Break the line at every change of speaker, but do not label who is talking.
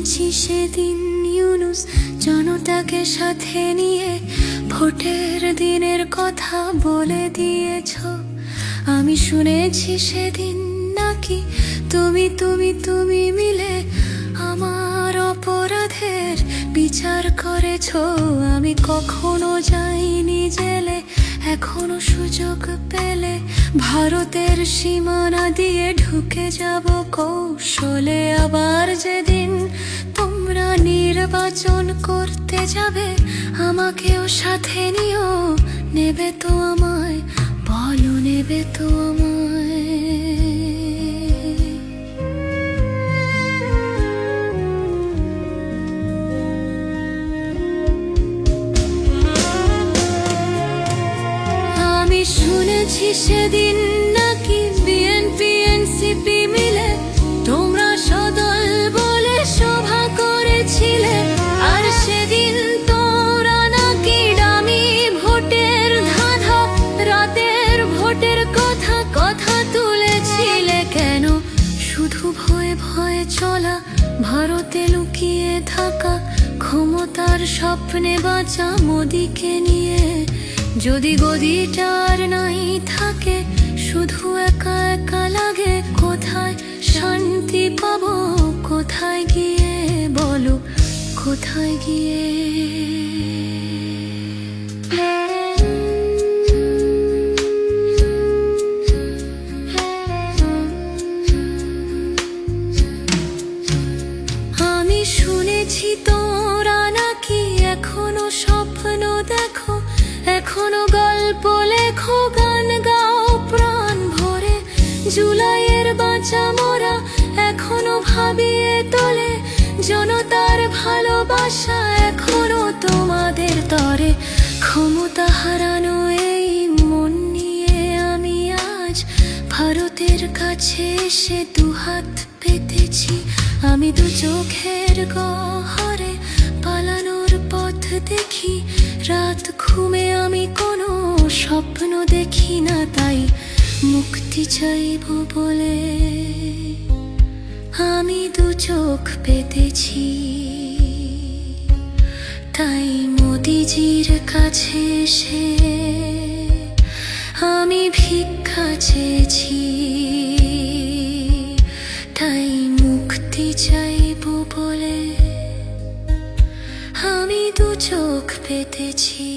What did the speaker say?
শুনেছি সেদিন ইউনুস জনতাকে সাথে নিয়ে ভোটের দিনের কথা বলে দিয়েছ। আমি শুনেছি সেদিন নাকি তুমি তুমি তুমি মিলে আমার অপরাধের বিচার করেছ। আমি কখনো যাইনি জেলে, এখনো সুযোগ পেলে ভারতের সীমানা দিয়ে ঢুকে যাব কৌশলে। আবার যেদিন তোমরা নির্বাচন করতে যাবে আমাকেও সাথে নিও, নেবে তো আমায়, বলো নেবে তো আমায়। আমি শুনেছি সেদিন নাকি বিএনপি এনসিপি মিলে তোমরা সদল বলে সভা করেছিলে। আর সেদিন তোমরা নাকি ডামি ভোটের ধাঁধা, রাতের ভোটের কথা কথা তুলেছিলে। কেন শুধু ভয়ে ভয়ে চলা, ভারতে লুকিয়ে থাকা, ক্ষমতার স্বপ্নে বাঁচা মোদিকে নিয়ে? যদি গদিটার নাই থাকে, শুধু একা একা লাগে, কোথায় শান্তি পাবো, কোথায় গিয়ে বলো, কোথায় গিয়ে? আমি শুনেছি তোরা নাকি এখনো স্বপ্ন দেখো, এখনো গল্প লেখো, গান গাও প্রাণ ভরে। জুলাইয়ের বাঁচা মোরা এখনো ভাবিয়ে তোলে জনতার ভালোবাসা, এখনো তোমাদের তরে। ক্ষমতা হারানো এই মন নিয়ে আমি আজ ভারতের কাছে এসে দুহাত পেতেছি। আমি দু চোখের গহরে পালানোর পথ দেখি, রাত ঘুমে আমি কোনো স্বপ্ন দেখি না। তাই মুক্তি চাইব বলে আমি দু চোখ পেতেছি। তাই মোদিজির কাছে এসে আমি ভিক্ষা চেয়েছি। তাই মুক্তি চাইব বলে আমি দু চোখ পেতেছি।